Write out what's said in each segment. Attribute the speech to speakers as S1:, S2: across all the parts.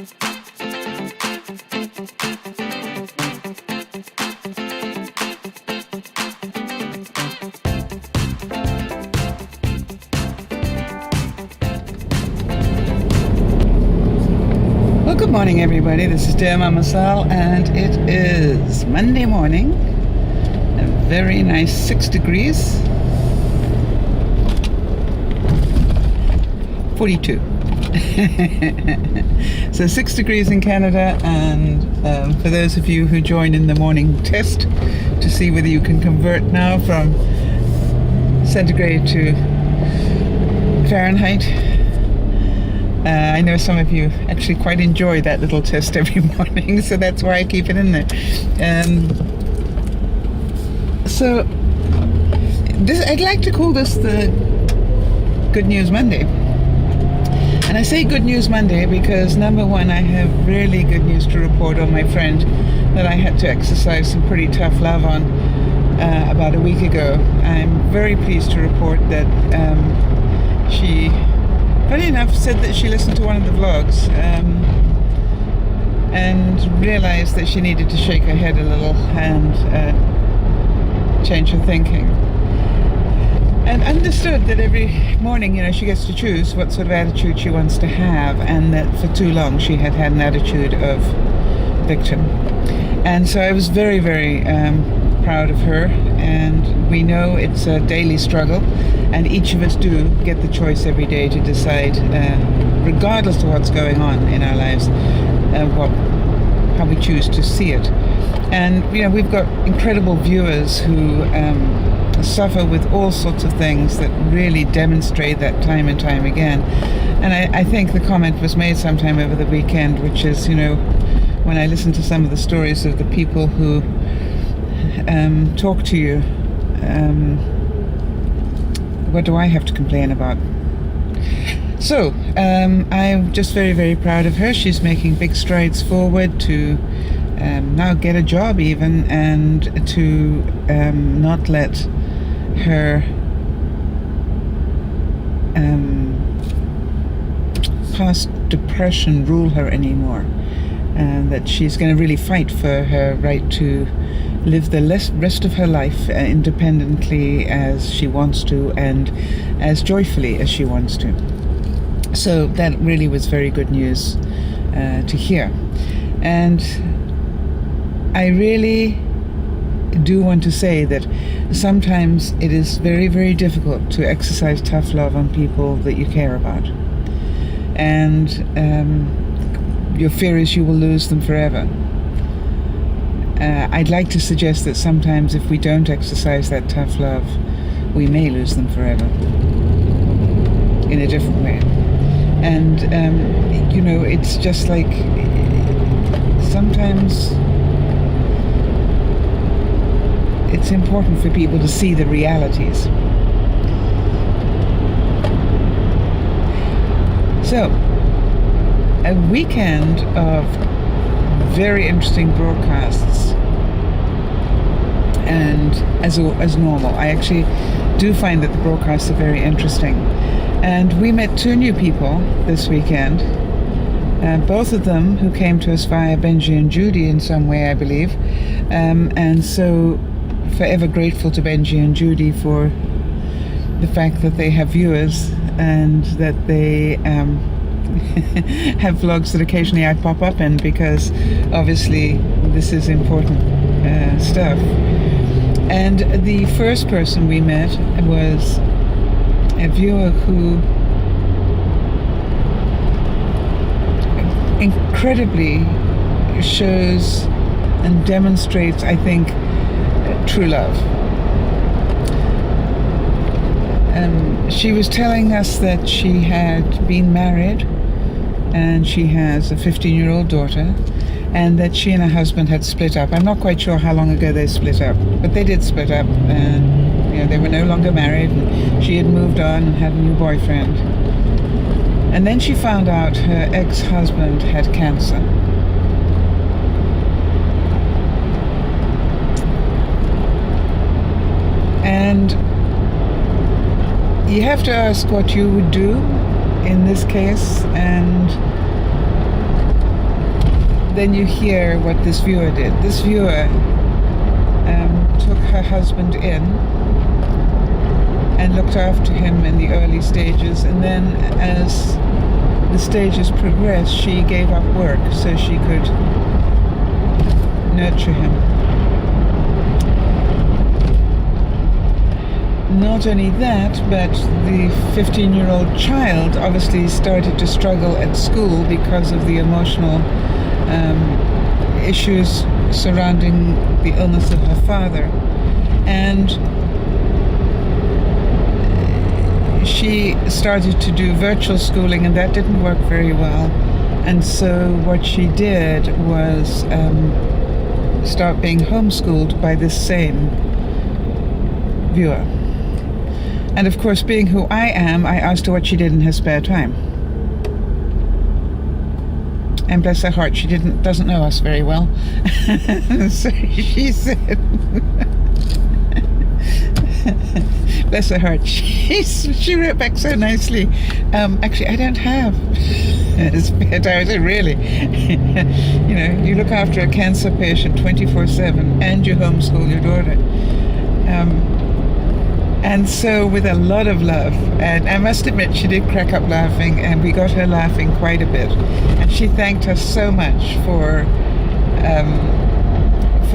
S1: Well, good morning, everybody. This is DearMamaSal, and it is Monday morning. A very nice 6 degrees. 42. So 6 degrees in Canada, and for those of you who join in the morning test to see whether you can convert now from centigrade to Fahrenheit, I know some of you actually quite enjoy that little test every morning, so that's why I keep it in there. So I'd like to call this the Good News Monday. And I say Good News Monday because, number one, I have really good news to report on my friend that I had to exercise some pretty tough love on about a week ago. I'm very pleased to report that she, funny enough, said that she listened to one of the vlogs and realized that she needed to shake her head a little and change her thinking. And understood that every morning, she gets to choose what sort of attitude she wants to have, and that for too long she had an attitude of victim. And so I was very, very proud of her, and we know it's a daily struggle, and each of us do get the choice every day to decide, regardless of what's going on in our lives, how we choose to see it. And we've got incredible viewers who suffer with all sorts of things that really demonstrate that time and time again. And I think the comment was made sometime over the weekend, which is, when I listen to some of the stories of the people who talk to you, what do I have to complain about? So I'm just very, very proud of her. She's making big strides forward to now get a job even, and to not let her past depression rule her anymore, and that she's going to really fight for her right to live the rest of her life independently as she wants to, and as joyfully as she wants to. So that really was very good news to hear. And I really do want to say that sometimes it is very, very difficult to exercise tough love on people that you care about, and your fear is you will lose them forever. I'd like to suggest that sometimes if we don't exercise that tough love, we may lose them forever in a different way. And it's just like sometimes it's important for people to see the realities. So, a weekend of very interesting broadcasts, and as normal, I actually do find that the broadcasts are very interesting. And we met two new people this weekend, both of them who came to us via Benji and Judy in some way, I believe, and so forever grateful to Benji and Judy for the fact that they have viewers, and that they have vlogs that occasionally I pop up in, because obviously this is important stuff. And the first person we met was a viewer who incredibly shows and demonstrates, I think, true love. She was telling us that she had been married, and she has a 15-year-old daughter, and that she and her husband had split up. I'm not quite sure how long ago they split up, but they did split up, and they were no longer married, and she had moved on and had a new boyfriend. And then she found out her ex-husband had cancer. And you have to ask what you would do in this case, and then you hear what this viewer did. This viewer took her husband in and looked after him in the early stages, and then as the stages progressed, she gave up work so she could nurture him. Not only that, but the 15-year-old child obviously started to struggle at school because of the emotional issues surrounding the illness of her father. And she started to do virtual schooling, and that didn't work very well. And so what she did was start being homeschooled by this same viewer. And of course, being who I am, I asked her what she did in her spare time. And bless her heart, she doesn't know us very well. So she said, bless her heart, she wrote back so nicely. Actually, I don't have a spare time. I said, really? You know, you look after a cancer patient 24/7 and you homeschool your daughter. And so with a lot of love, and I must admit she did crack up laughing, and we got her laughing quite a bit. And she thanked us so much for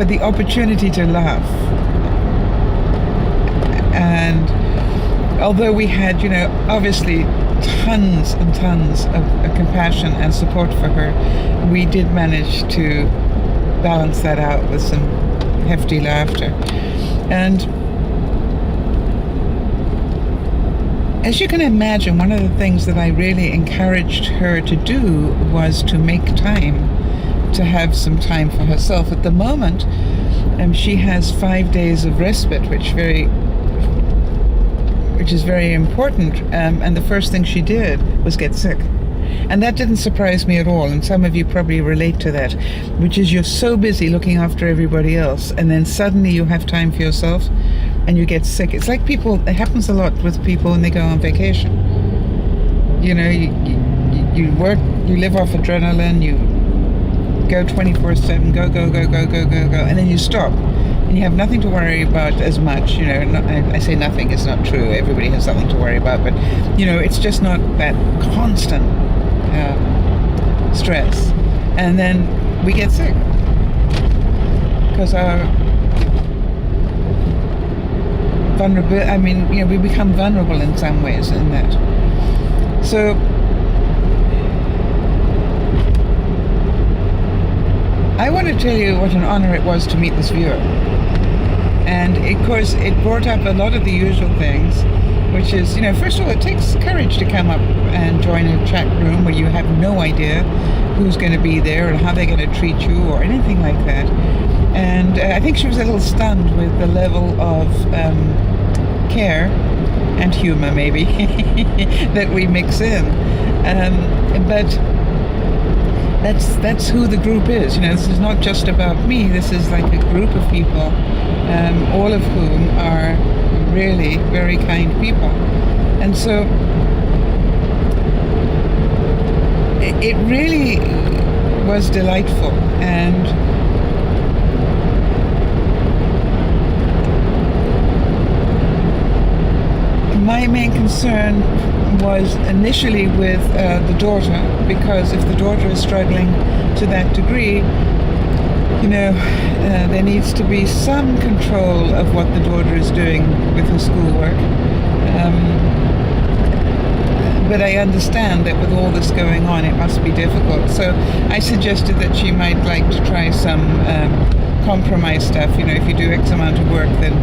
S1: the opportunity to laugh. And although we had, you know, obviously tons and tons of compassion and support for her, we did manage to balance that out with some hefty laughter. And as you can imagine, one of the things that I really encouraged her to do was to make time, to have some time for herself. At the moment, she has 5 days of respite, which is very important. And the first thing she did was get sick. And that didn't surprise me at all. And some of you probably relate to that, which is you're so busy looking after everybody else, and then suddenly you have time for yourself and you get sick. It's like it happens a lot with people when they go on vacation. You know, you work, you live off adrenaline, you go 24/7, go, and then you stop. And you have nothing to worry about as much, you know. I say nothing, it's not true. Everybody has something to worry about, but, you know, it's just not that constant stress. And then we get sick because our we become vulnerable in some ways in that. So I want to tell you what an honor it was to meet this viewer. And of course, it brought up a lot of the usual things, which is, you know, first of all, it takes courage to come up and join a chat room where you have no idea who's going to be there or how they're going to treat you or anything like that. And I think she was a little stunned with the level of care and humor, maybe, that we mix in. But that's who the group is. You know, this is not just about me. This is like a group of people, all of whom are really very kind people. And so it really was delightful. And my main concern was initially with the daughter, because if the daughter is struggling to that degree, you know, there needs to be some control of what the daughter is doing with her schoolwork. But I understand that with all this going on, it must be difficult. So I suggested that she might like to try some compromise stuff. You know, if you do X amount of work, then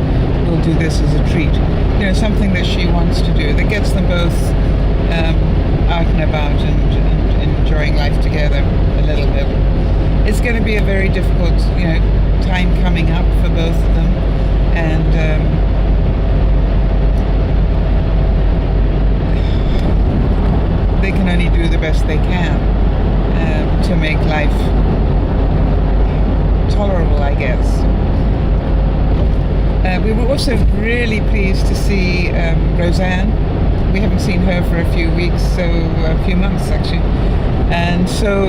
S1: we'll do this as a treat. You know, something that she wants to do that gets them both out and about and enjoying life together a little bit. It's going to be a very difficult, you know, time coming up for both of them, and they can only do the best they can to make life tolerable, I guess. We were also really pleased to see Roseanne. We haven't seen her for a few weeks, so a few months actually. And so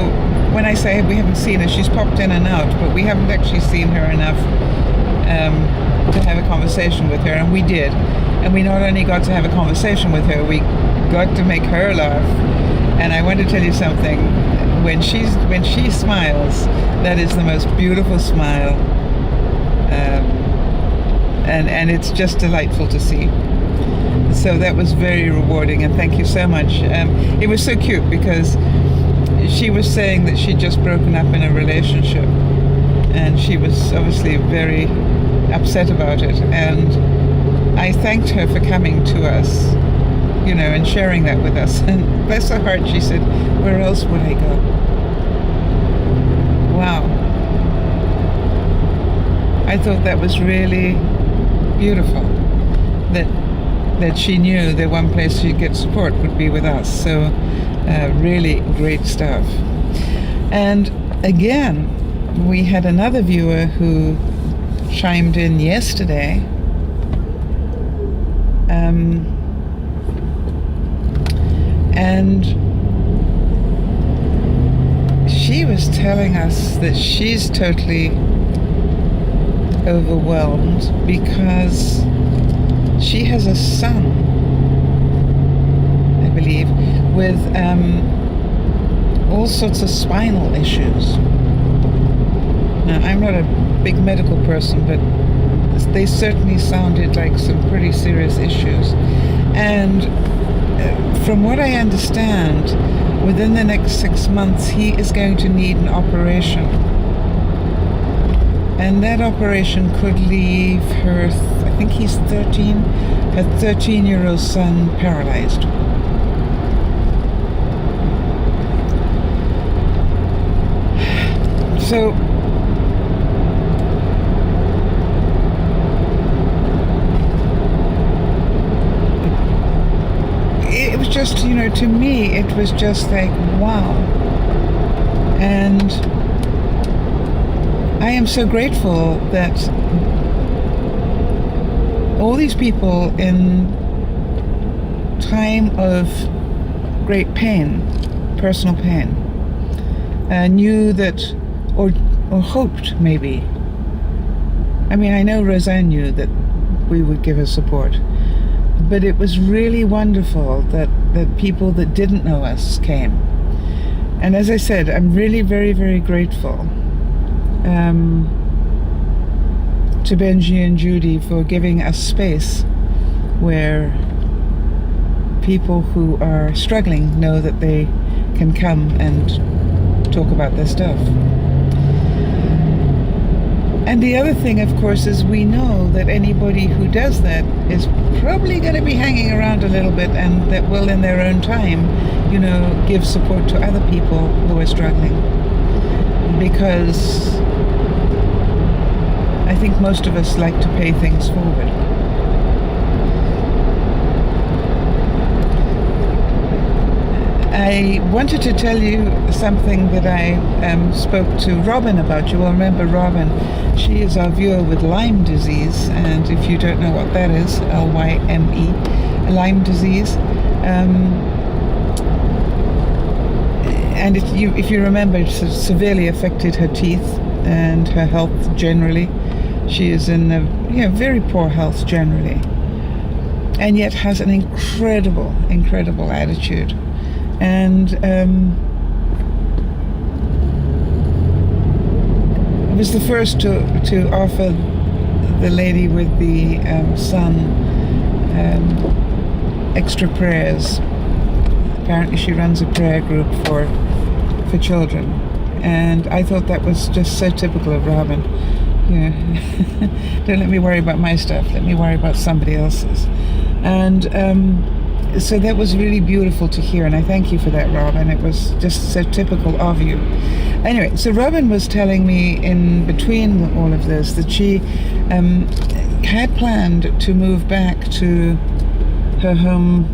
S1: when I say we haven't seen her, she's popped in and out, but we haven't actually seen her enough to have a conversation with her, and we did. And we not only got to have a conversation with her, we got to make her laugh. And I want to tell you something. When she smiles, that is the most beautiful smile, and it's just delightful to see. So that was very rewarding, and thank you so much. It was so cute because she was saying that she'd just broken up in a relationship, and she was obviously very upset about it. And I thanked her for coming to us, and sharing that with us. And bless her heart, she said, "Where else would I go?" Wow. I thought that was really beautiful, that she knew the one place she'd get support would be with us. So really great stuff. And again, we had another viewer who chimed in yesterday, and she was telling us that she's totally overwhelmed because she has a son, I believe, with all sorts of spinal issues. Now, I'm not a big medical person, but they certainly sounded like some pretty serious issues. And from what I understand, within the next 6 months, he is going to need an operation. And that operation could leave her, I think he's 13, her 13-year-old son paralyzed. So it was just, to me, it was just like, wow. And I am so grateful that all these people in time of great pain, personal pain, knew that, or hoped maybe. I mean, I know Roseanne knew that we would give her support, but it was really wonderful that people that didn't know us came. And as I said, I'm really very, very grateful to Benji and Judy for giving us space where people who are struggling know that they can come and talk about their stuff. And the other thing, of course, is we know that anybody who does that is probably going to be hanging around a little bit, and that will in their own time, give support to other people who are struggling. Because I think most of us like to pay things forward. I wanted to tell you something that I spoke to Robin about. You will remember Robin. She is our viewer with Lyme disease, and if you don't know what that is, Lyme, Lyme disease. And if you remember, it severely affected her teeth and her health generally. She is in very poor health generally, and yet has an incredible attitude. And I was the first to offer the lady with the son extra prayers. Apparently she runs a prayer group for children, and I thought that was just so typical of Robin. Don't let me worry about my stuff, let me worry about somebody else's. And so that was really beautiful to hear, and I thank you for that, Robin. It was just so typical of you. Anyway, so Robin was telling me in between all of this that she had planned to move back to her home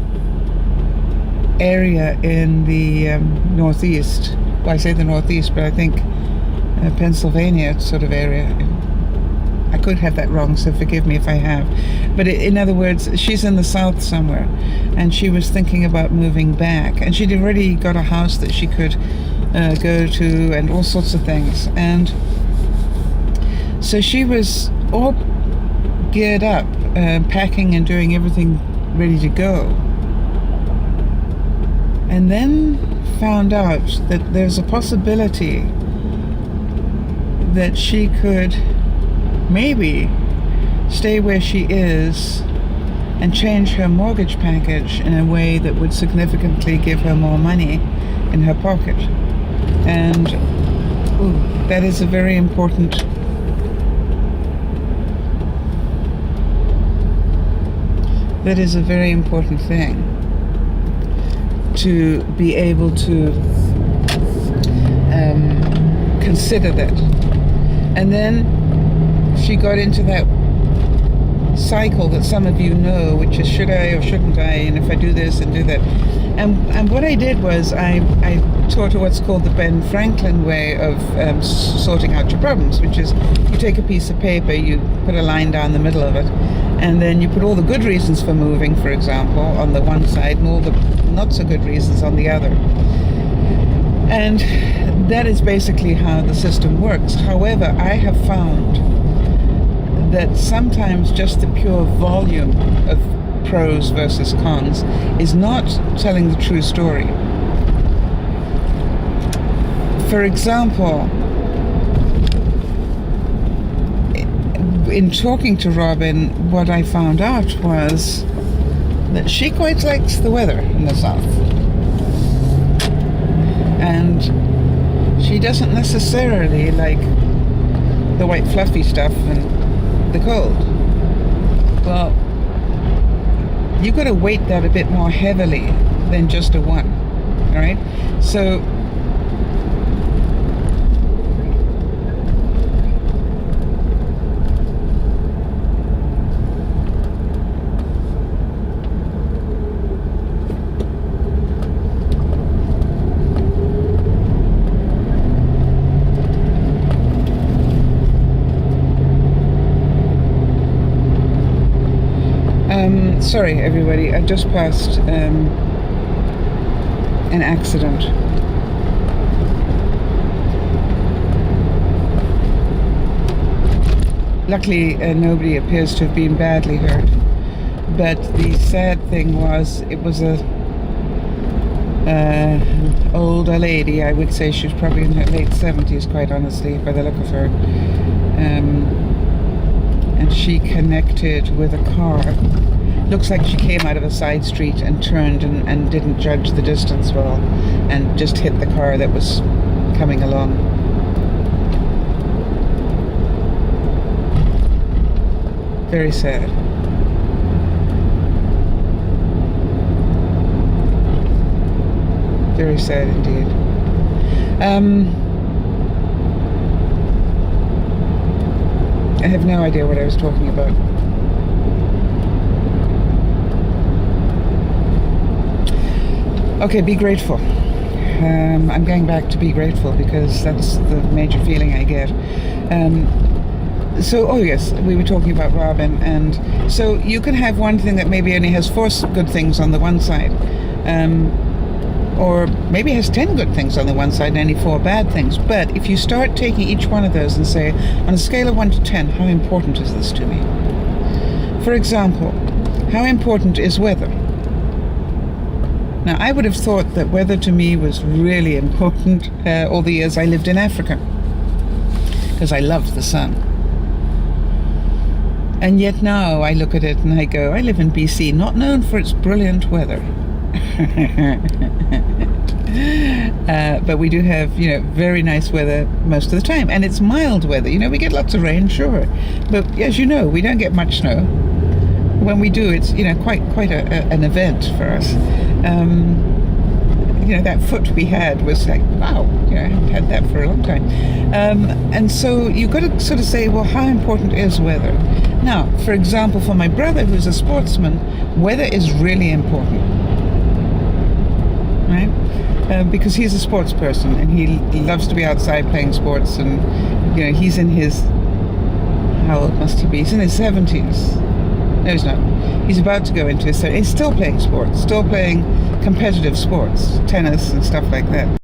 S1: area in the northeast. Well, I say the northeast, but I think Pennsylvania sort of area. I could have that wrong, so forgive me if I have. But in other words, she's in the south somewhere, and she was thinking about moving back. And she'd already got a house that she could go to, and all sorts of things. And so she was all geared up, packing and doing everything ready to go. And then found out that there's a possibility that she could maybe stay where she is and change her mortgage package in a way that would significantly give her more money in her pocket. And that is a very important thing, to be able to consider that. And then she got into that cycle that some of you know, which is should I or shouldn't I, and if I do this and do that. And what I did was I taught her what's called the Ben Franklin way of sorting out your problems, which is you take a piece of paper, you put a line down the middle of it, and then you put all the good reasons for moving, for example, on the one side, and all the not so good reasons on the other. And that is basically how the system works. However, I have found that sometimes just the pure volume of pros versus cons is not telling the true story. For example, in talking to Robin, what I found out was that she quite likes the weather in the south. And she doesn't necessarily like the white fluffy stuff and the cold. Well, you've got to weight that a bit more heavily than just a 1, all right? So sorry everybody, I just passed an accident. Luckily nobody appears to have been badly hurt, but the sad thing was it was a older lady. I would say she was probably in her late 70s, quite honestly, by the look of her, and she connected with a car. Looks like she came out of a side street and turned and didn't judge the distance well, and just hit the car that was coming along. Very sad. Very sad indeed. I have no idea what I was talking about. Okay, be grateful. I'm going back to be grateful because that's the major feeling I get. So, oh yes, we were talking about Robin, and so you can have one thing that maybe only has 4 good things on the one side, or maybe has 10 good things on the one side and only 4 bad things. But if you start taking each one of those and say, on a scale of 1 to 10, how important is this to me? For example, how important is weather? Now, I would have thought that weather to me was really important all the years I lived in Africa, because I loved the sun. And yet now I look at it and I go, I live in BC, not known for its brilliant weather. But we do have, very nice weather most of the time. And it's mild weather. We get lots of rain, sure. But as you know, we don't get much snow. When we do, it's, quite an event for us. That foot we had was like, wow, I haven't had that for a long time. And so you've got to sort of say, well, how important is weather? Now, for example, for my brother, who's a sportsman, weather is really important, right? Because he's a sports person and he loves to be outside playing sports, and, he's in his, how old must he be? He's in his 70s. No, he's not. He's about to go into his 70s. He's still playing sports, still playing competitive sports, tennis and stuff like that.